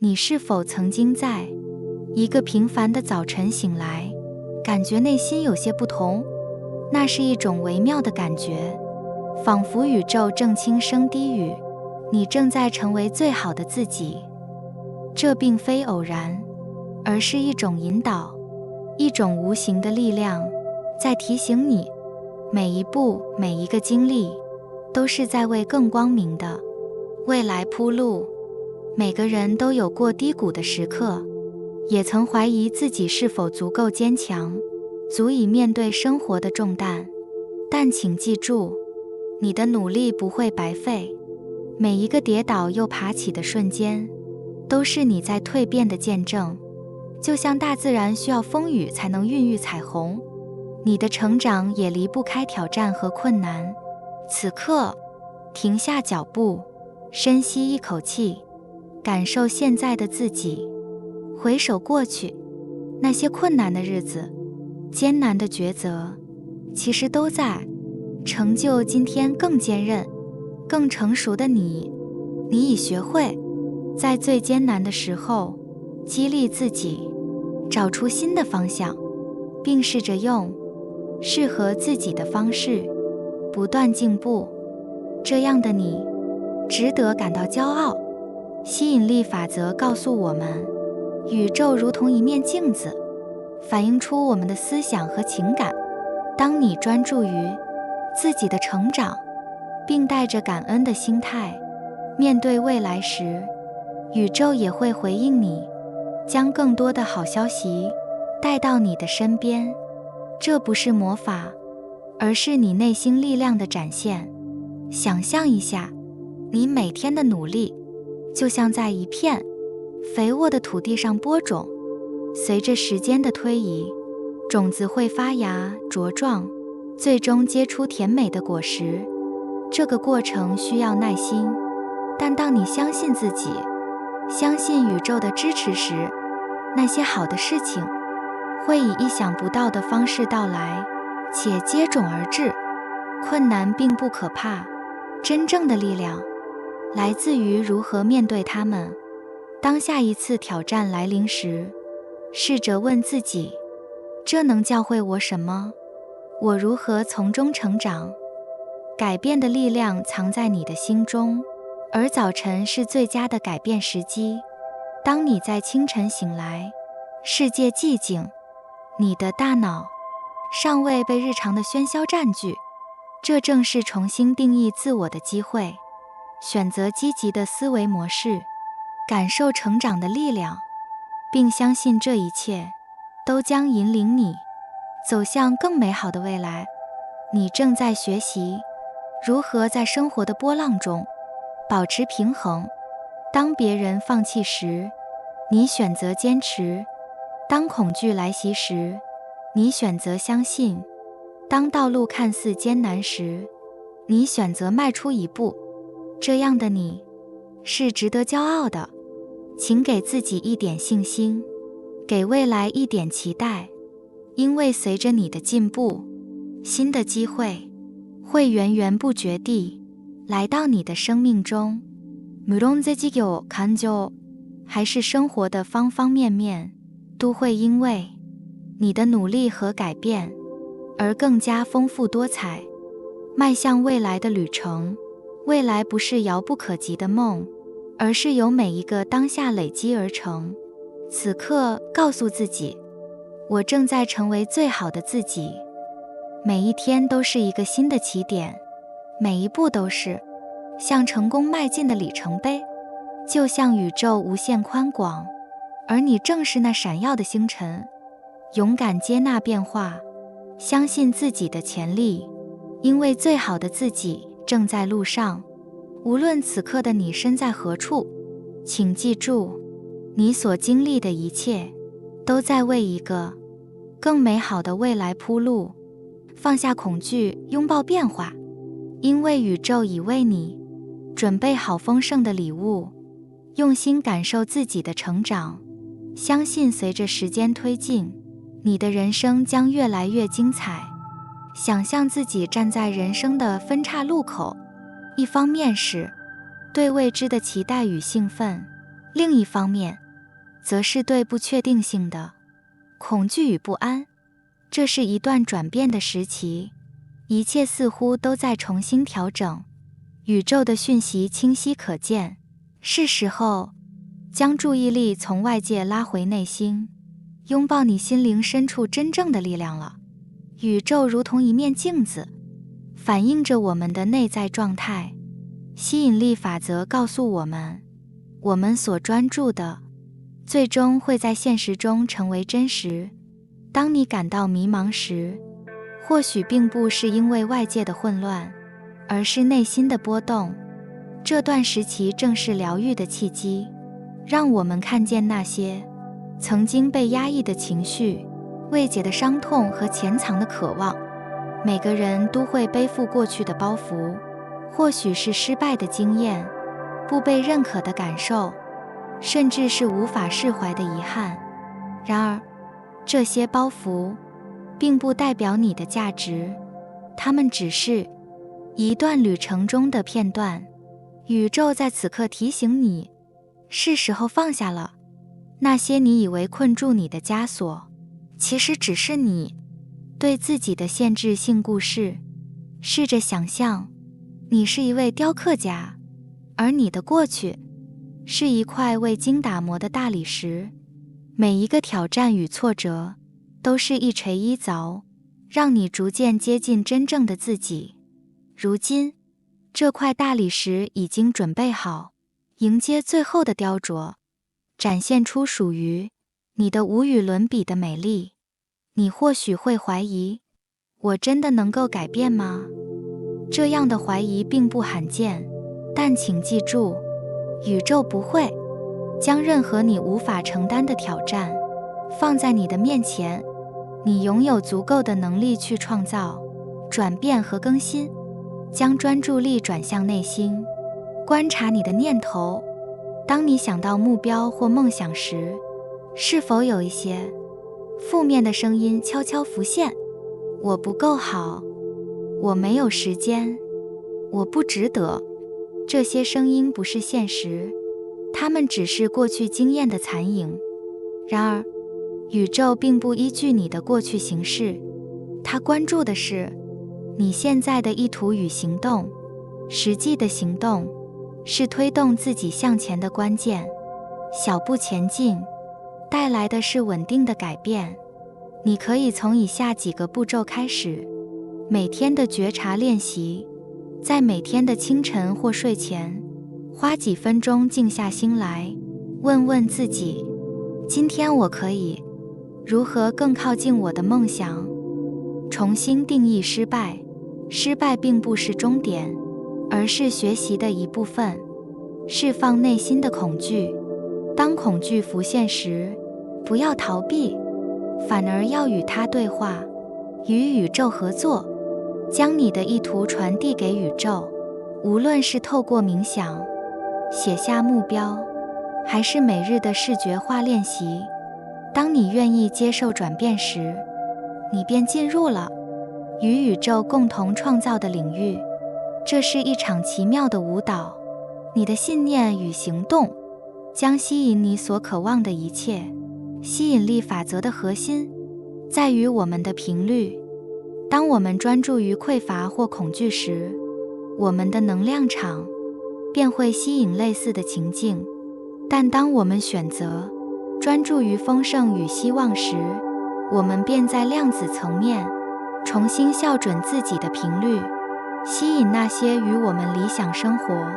你是否曾经在一个平凡的早晨醒来，感觉内心有些不同？那是一种微妙的感觉，仿佛宇宙正轻声低语，你正在成为最好的自己。这并非偶然，而是一种引导，一种无形的力量，在提醒你，每一步，每一个经历，都是在为更光明的未来铺路。每个人都有过低谷的时刻，也曾怀疑自己是否足够坚强，足以面对生活的重担。但请记住，你的努力不会白费，每一个跌倒又爬起的瞬间，都是你在蜕变的见证。就像大自然需要风雨才能孕育彩虹，你的成长也离不开挑战和困难。此刻，停下脚步，深吸一口气，感受现在的自己，回首过去，那些困难的日子，艰难的抉择，其实都在成就今天更坚韧、更成熟的你。你已学会在最艰难的时候激励自己，找出新的方向，并试着用适合自己的方式不断进步。这样的你值得感到骄傲。吸引力法则告诉我们，宇宙如同一面镜子，反映出我们的思想和情感。当你专注于自己的成长，并带着感恩的心态面对未来时，宇宙也会回应你，将更多的好消息带到你的身边。这不是魔法，而是你内心力量的展现。想象一下，你每天的努力就像在一片肥沃的土地上播种，随着时间的推移，种子会发芽茁壮，最终结出甜美的果实。这个过程需要耐心，但当你相信自己，相信宇宙的支持时，那些好的事情会以意想不到的方式到来，且接踵而至。困难并不可怕，真正的力量来自于如何面对它们。当下一次挑战来临时，试着问自己，这能教会我什么？我如何从中成长？改变的力量藏在你的心中，而早晨是最佳的改变时机。当你在清晨醒来，世界寂静，你的大脑尚未被日常的喧嚣占据，这正是重新定义自我的机会。选择积极的思维模式，感受成长的力量，并相信这一切都将引领你走向更美好的未来。你正在学习如何在生活的波浪中保持平衡。当别人放弃时，你选择坚持；当恐惧来袭时，你选择相信；当道路看似艰难时，你选择迈出一步。这样的你是值得骄傲的。请给自己一点信心，给未来一点期待，因为随着你的进步，新的机会会源源不绝地来到你的生命中。물론제지교感情还是生活的方方面面，都会因为你的努力和改变而更加丰富多彩。迈向未来的旅程，未来不是遥不可及的梦，而是由每一个当下累积而成。此刻告诉自己，我正在成为最好的自己。每一天都是一个新的起点，每一步都是向成功迈进的里程碑。就像宇宙无限宽广，而你正是那闪耀的星辰。勇敢接纳变化，相信自己的潜力，因为最好的自己正在路上。无论此刻的你身在何处，请记住，你所经历的一切都在为一个更美好的未来铺路。放下恐惧，拥抱变化，因为宇宙已为你准备好丰盛的礼物。用心感受自己的成长，相信随着时间推进，你的人生将越来越精彩。想象自己站在人生的分岔路口，一方面是对未知的期待与兴奋，另一方面，则是对不确定性的恐惧与不安。这是一段转变的时期，一切似乎都在重新调整，宇宙的讯息清晰可见，是时候将注意力从外界拉回内心，拥抱你心灵深处真正的力量了。宇宙如同一面镜子，反映着我们的内在状态。吸引力法则告诉我们，我们所专注的，最终会在现实中成为真实。当你感到迷茫时，或许并不是因为外界的混乱，而是内心的波动。这段时期正是疗愈的契机，让我们看见那些曾经被压抑的情绪、未解的伤痛和潜藏的渴望。每个人都会背负过去的包袱，或许是失败的经验，不被认可的感受，甚至是无法释怀的遗憾。然而，这些包袱并不代表你的价值，它们只是一段旅程中的片段。宇宙在此刻提醒你，是时候放下了。那些你以为困住你的枷锁，其实只是你对自己的限制性故事。试着想象，你是一位雕刻家，而你的过去是一块未经打磨的大理石。每一个挑战与挫折都是一锤一凿，让你逐渐接近真正的自己。如今，这块大理石已经准备好，迎接最后的雕琢，展现出属于你的无与伦比的美丽。你或许会怀疑，我真的能够改变吗？这样的怀疑并不罕见，但请记住，宇宙不会将任何你无法承担的挑战放在你的面前。你拥有足够的能力去创造、转变和更新。将专注力转向内心，观察你的念头。当你想到目标或梦想时，是否有一些负面的声音悄悄浮现？我不够好，我没有时间，我不值得。这些声音不是现实，它们只是过去经验的残影。然而，宇宙并不依据你的过去行事，它关注的是你现在的意图与行动。实际的行动是推动自己向前的关键。小步前进带来的是稳定的改变。你可以从以下几个步骤开始：每天的觉察练习，在每天的清晨或睡前，花几分钟静下心来，问问自己，今天我可以如何更靠近我的梦想？重新定义失败。失败并不是终点，而是学习的一部分。释放内心的恐惧。当恐惧浮现时，不要逃避，反而要与它对话，与宇宙合作，将你的意图传递给宇宙。无论是透过冥想、写下目标，还是每日的视觉化练习，当你愿意接受转变时，你便进入了与宇宙共同创造的领域。这是一场奇妙的舞蹈，你的信念与行动将吸引你所渴望的一切。吸引力法则的核心在于我们的频率。当我们专注于匮乏或恐惧时，我们的能量场便会吸引类似的情境。但当我们选择专注于丰盛与希望时，我们便在量子层面重新校准自己的频率，吸引那些与我们理想生活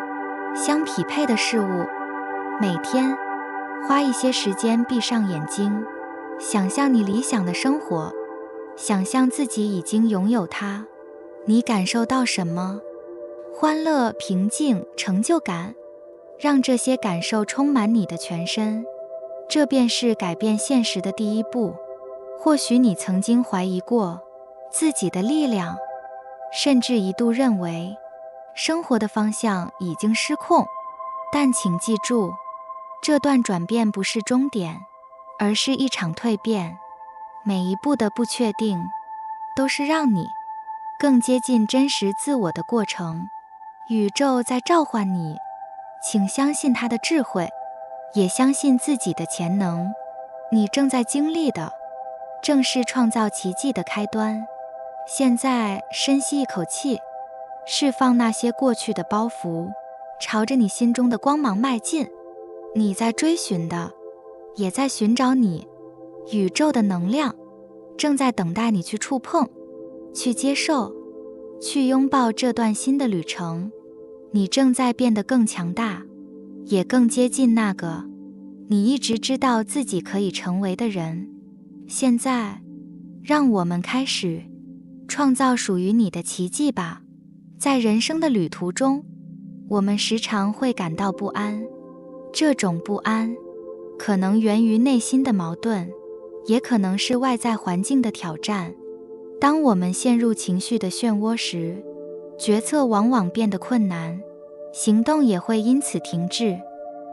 相匹配的事物。每天花一些时间闭上眼睛，想象你理想的生活，想象自己已经拥有它。你感受到什么？欢乐、平静、成就感，让这些感受充满你的全身。这便是改变现实的第一步。或许你曾经怀疑过自己的力量，甚至一度认为生活的方向已经失控。但请记住，这段转变不是终点，而是一场蜕变。每一步的不确定，都是让你更接近真实自我的过程。宇宙在召唤你，请相信它的智慧，也相信自己的潜能。你正在经历的，正是创造奇迹的开端。现在深吸一口气，释放那些过去的包袱，朝着你心中的光芒迈进。你在追寻的，也在寻找你。宇宙的能量正在等待你去触碰，去接受，去拥抱这段新的旅程。你正在变得更强大，也更接近那个你一直知道自己可以成为的人。现在，让我们开始创造属于你的奇迹吧。在人生的旅途中，我们时常会感到不安，这种不安可能源于内心的矛盾，也可能是外在环境的挑战。当我们陷入情绪的漩涡时，决策往往变得困难，行动也会因此停滞。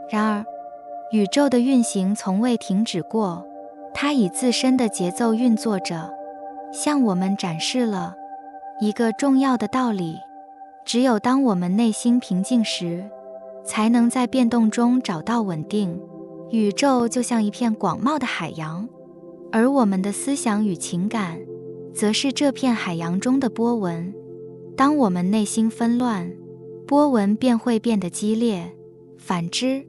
然而，宇宙的运行从未停止过，它以自身的节奏运作着，向我们展示了一个重要的道理：只有当我们内心平静时，才能在变动中找到稳定。宇宙就像一片广袤的海洋，而我们的思想与情感则是这片海洋中的波纹。当我们内心纷乱，波纹便会变得激烈；反之，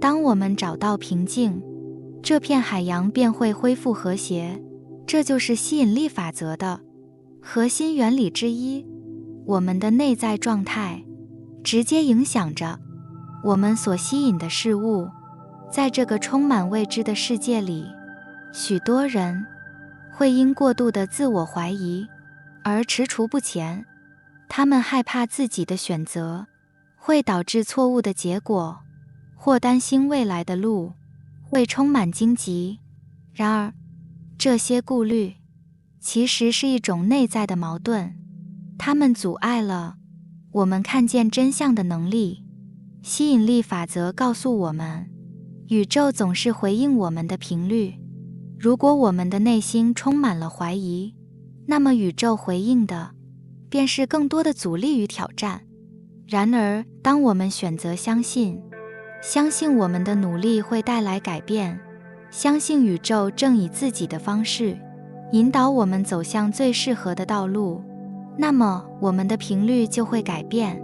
当我们找到平静，这片海洋便会恢复和谐。这就是吸引力法则的核心原理之一。我们的内在状态直接影响着我们所吸引的事物。在这个充满未知的世界里，许多人会因过度的自我怀疑而踟蹰不前。他们害怕自己的选择会导致错误的结果，或担心未来的路会充满荆棘。然而，这些顾虑其实是一种内在的矛盾，它们阻碍了我们看见真相的能力。吸引力法则告诉我们，宇宙总是回应我们的频率。如果我们的内心充满了怀疑，那么宇宙回应的便是更多的阻力与挑战。然而，当我们选择相信我们的努力会带来改变，相信宇宙正以自己的方式引导我们走向最适合的道路，那么我们的频率就会改变。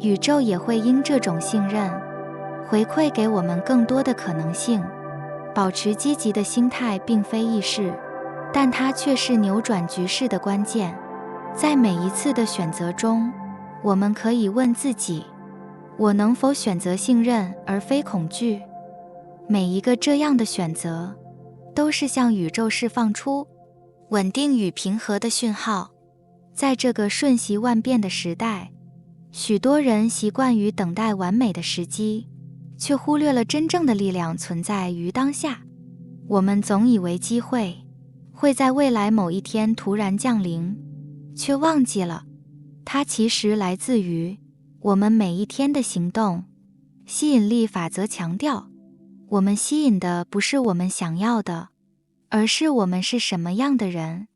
宇宙也会因这种信任回馈给我们更多的可能性。保持积极的心态并非易事，但它却是扭转局势的关键。在每一次的选择中，我们可以问自己：我能否选择信任而非恐惧？每一个这样的选择都是向宇宙释放出稳定与平和的讯号。在这个瞬息万变的时代，许多人习惯于等待完美的时机，却忽略了真正的力量存在于当下。我们总以为机会会在未来某一天突然降临，却忘记了它其实来自于我们每一天的行动。吸引力法则强调，我们吸引的不是我们想要的，而是我们是什么样的人。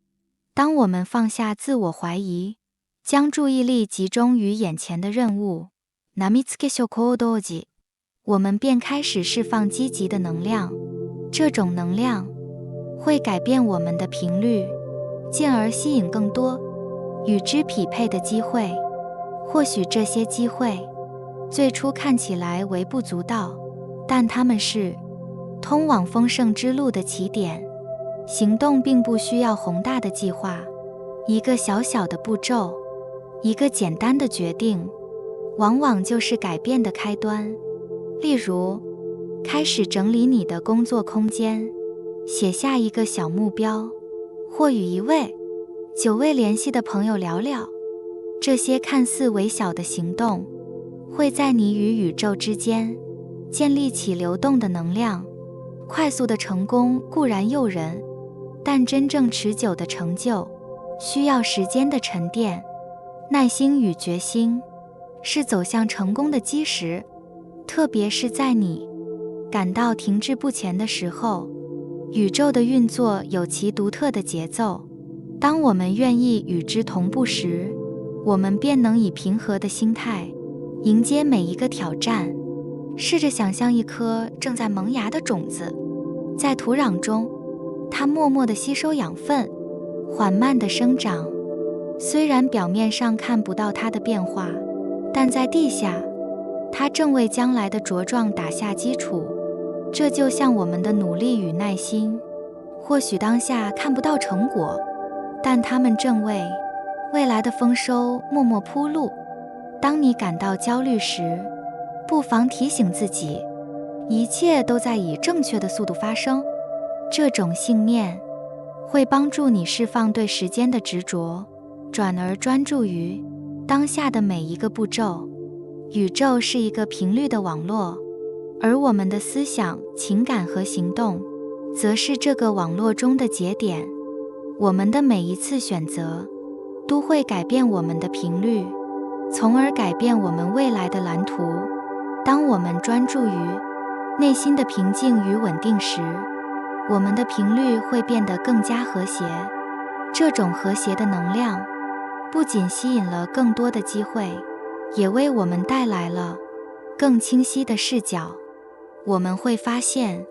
当我们放下自我怀疑，将注意力集中于眼前的任务，我们便开始释放积极的能量。这种能量会改变我们的频率，进而吸引更多与之匹配的机会。或许这些机会最初看起来微不足道，但它们是通往丰盛之路的起点。行动并不需要宏大的计划，一个小小的步骤，一个简单的决定，往往就是改变的开端。例如，开始整理你的工作空间，写下一个小目标，或与一位久未联系的朋友聊聊。这些看似微小的行动，会在你与宇宙之间建立起流动的能量。快速的成功固然诱人，但真正持久的成就需要时间的沉淀。耐心与决心是走向成功的基石，特别是在你感到停滞不前的时候。宇宙的运作有其独特的节奏，当我们愿意与之同步时，我们便能以平和的心态迎接每一个挑战。试着想象一颗正在萌芽的种子，在土壤中，它默默地吸收养分，缓慢地生长。虽然表面上看不到它的变化，但在地下，它正为将来的茁壮打下基础。这就像我们的努力与耐心，或许当下看不到成果，但它们正为未来的丰收默默铺路。当你感到焦虑时，不妨提醒自己，一切都在以正确的速度发生。这种信念会帮助你释放对时间的执着，转而专注于当下的每一个步骤。宇宙是一个频率的网络，而我们的思想、情感和行动则是这个网络中的节点。我们的每一次选择都会改变我们的频率，从而改变我们未来的蓝图。当我们专注于内心的平静与稳定时，我们的频率会变得更加和谐。这种和谐的能量不仅吸引了更多的机会，也为我们带来了更清晰的视角。我们会发现，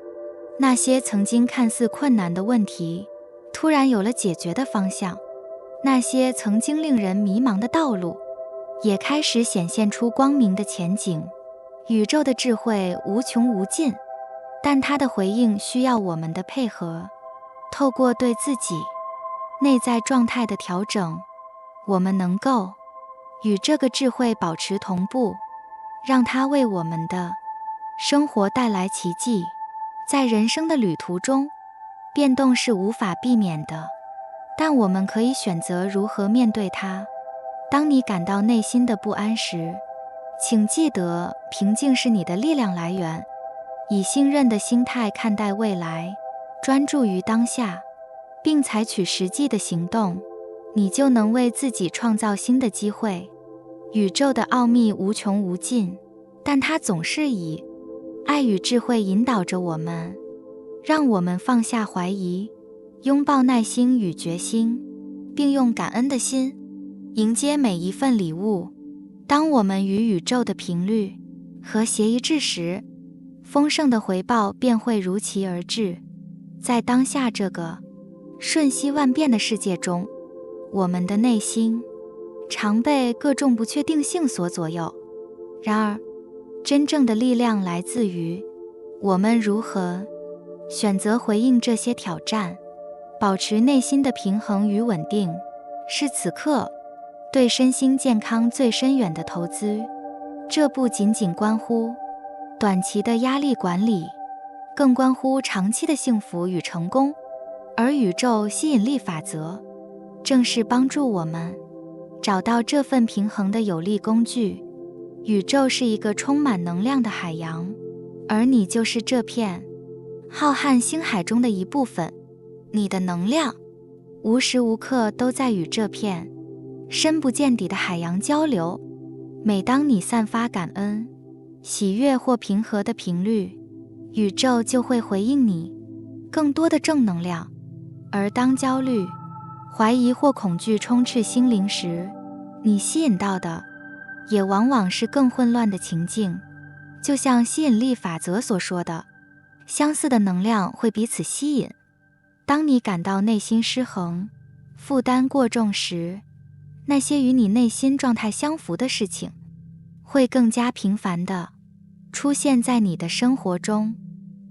那些曾经看似困难的问题突然有了解决的方向，那些曾经令人迷茫的道路也开始显现出光明的前景。宇宙的智慧无穷无尽，但它的回应需要我们的配合。透过对自己内在状态的调整，我们能够与这个智慧保持同步，让它为我们的生活带来奇迹。在人生的旅途中，变动是无法避免的，但我们可以选择如何面对它。当你感到内心的不安时，请记得，平静是你的力量来源。以信任的心态看待未来，专注于当下，并采取实际的行动，你就能为自己创造新的机会。宇宙的奥秘无穷无尽，但它总是以爱与智慧引导着我们。让我们放下怀疑，拥抱耐心与决心，并用感恩的心迎接每一份礼物。当我们与宇宙的频率和谐一致时，丰盛的回报便会如期而至。在当下这个瞬息万变的世界中，我们的内心常被各种不确定性所左右。然而，真正的力量来自于我们如何选择回应这些挑战。保持内心的平衡与稳定，是此刻对身心健康最深远的投资。这不仅仅关乎短期的压力管理，更关乎长期的幸福与成功。而宇宙吸引力法则正是帮助我们找到这份平衡的有力工具。宇宙是一个充满能量的海洋，而你就是这片浩瀚星海中的一部分。你的能量无时无刻都在与这片深不见底的海洋交流。每当你散发感恩、喜悦或平和的频率，宇宙就会回应你更多的正能量。而当焦虑、怀疑或恐惧充斥心灵时，你吸引到的也往往是更混乱的情境。就像吸引力法则所说的，相似的能量会彼此吸引。当你感到内心失衡、负担过重时，那些与你内心状态相符的事情会更加频繁地出现在你的生活中。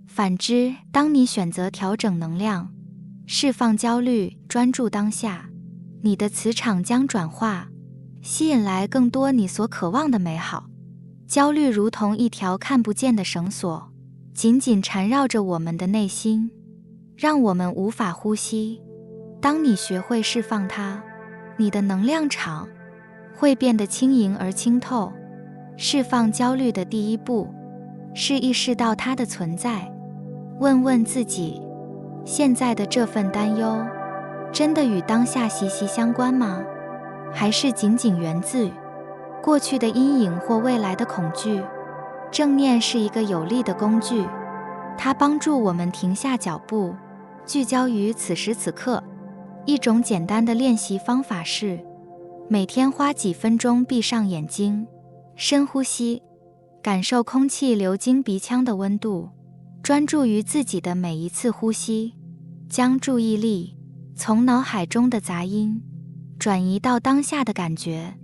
反之，当你选择调整能量，释放焦虑，专注当下，你的磁场将转化，吸引来更多你所渴望的美好。焦虑如同一条看不见的绳索，紧紧缠绕着我们的内心，让我们无法呼吸。当你学会释放它，你的能量场会变得轻盈而清透。释放焦虑的第一步是意识到它的存在。问问自己，现在的这份担忧真的与当下息息相关吗？还是仅仅源自过去的阴影或未来的恐惧？正念是一个有力的工具，它帮助我们停下脚步，聚焦于此时此刻。一种简单的练习方法是，每天花几分钟闭上眼睛，深呼吸，感受空气流经鼻腔的温度，专注于自己的每一次呼吸，将注意力从脑海中的杂音转移到当下的感觉。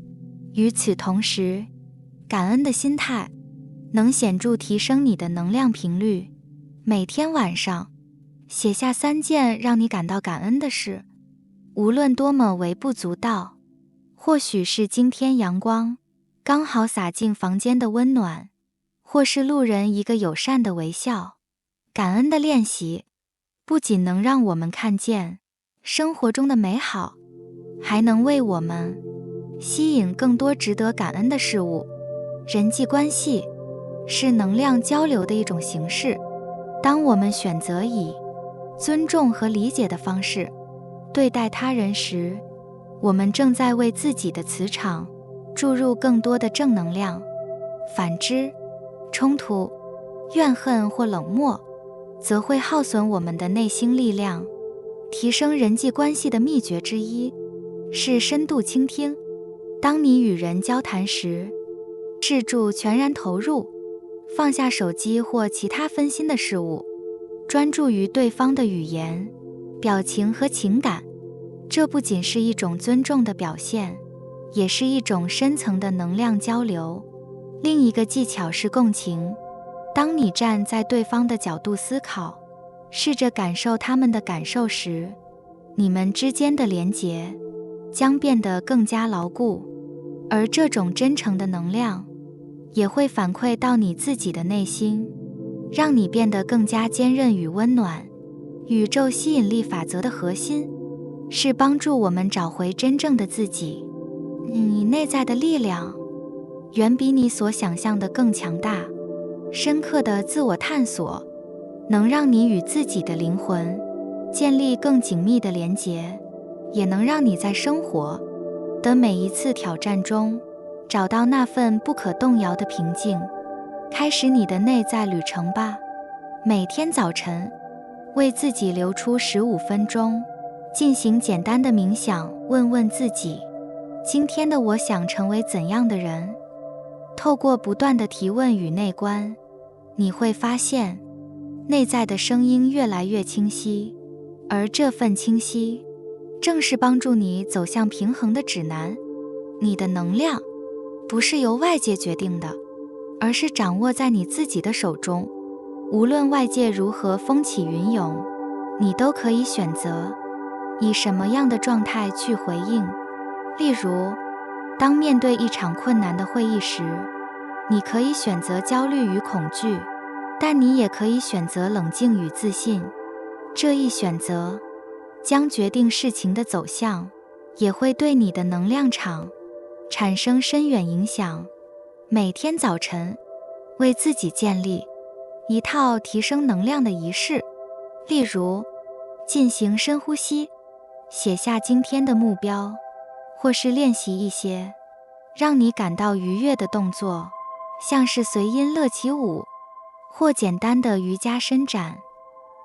与此同时，感恩的心态能显著提升你的能量频率。每天晚上写下3件让你感到感恩的事，无论多么微不足道，或许是今天阳光刚好洒进房间的温暖，或是路人一个友善的微笑。感恩的练习不仅能让我们看见生活中的美好，还能为我们吸引更多值得感恩的事物。人际关系是能量交流的一种形式，当我们选择以尊重和理解的方式对待他人时，我们正在为自己的磁场注入更多的正能量。反之，冲突、怨恨或冷漠则会耗损我们的内心力量。提升人际关系的秘诀之一是深度倾听。当你与人交谈时，试住全然投入，放下手机或其他分心的事物，专注于对方的语言、表情和情感。这不仅是一种尊重的表现，也是一种深层的能量交流。另一个技巧是共情。当你站在对方的角度思考，试着感受他们的感受时，你们之间的连结将变得更加牢固，而这种真诚的能量也会反馈到你自己的内心，让你变得更加坚韧与温暖。宇宙吸引力法则的核心是帮助我们找回真正的自己。你内在的力量远比你所想象的更强大。深刻的自我探索能让你与自己的灵魂建立更紧密的连结，也能让你在生活的每一次挑战中找到那份不可动摇的平静。开始你的内在旅程吧。每天早晨为自己留出15分钟，进行简单的冥想，问问自己，今天的我想成为怎样的人？透过不断的提问与内观，你会发现内在的声音越来越清晰，而这份清晰正是帮助你走向平衡的指南。你的能量不是由外界决定的，而是掌握在你自己的手中。无论外界如何风起云涌，你都可以选择以什么样的状态去回应。例如，当面对一场困难的会议时，你可以选择焦虑与恐惧，但你也可以选择冷静与自信。这一选择将决定事情的走向，也会对你的能量场产生深远影响。每天早晨为自己建立一套提升能量的仪式，例如进行深呼吸，写下今天的目标，或是练习一些让你感到愉悦的动作，像是随音乐起舞或简单的瑜伽伸展。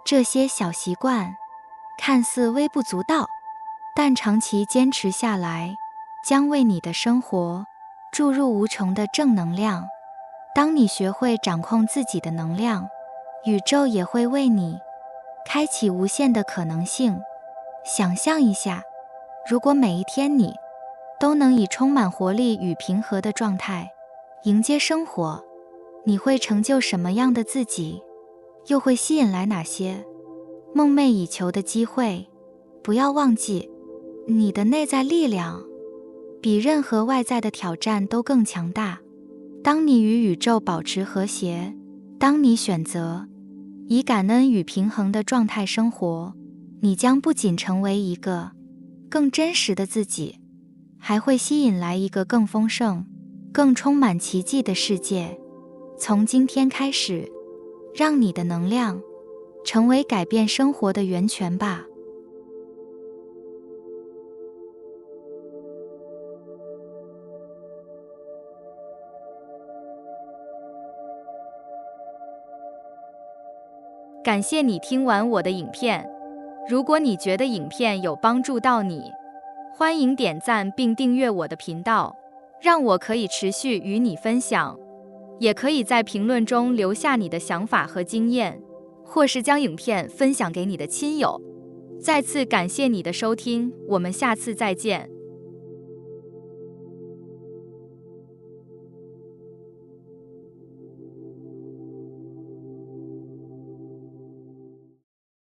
这些小习惯看似微不足道，但长期坚持下来，将为你的生活注入无穷的正能量。当你学会掌控自己的能量，宇宙也会为你开启无限的可能性。想象一下，如果每一天你都能以充满活力与平和的状态迎接生活，你会成就什么样的自己？又会吸引来哪些梦寐以求的机会？不要忘记，你的内在力量比任何外在的挑战都更强大。当你与宇宙保持和谐，当你选择以感恩与平衡的状态生活，你将不仅成为一个更真实的自己，还会吸引来一个更丰盛、更充满奇迹的世界。从今天开始，让你的能量成为改变生活的源泉吧。感谢你听完我的影片。如果你觉得影片有帮助到你，欢迎点赞并订阅我的频道，让我可以持续与你分享。也可以在评论中留下你的想法和经验，或是将影片分享给你的亲友。再次感谢你的收听，我们下次再见。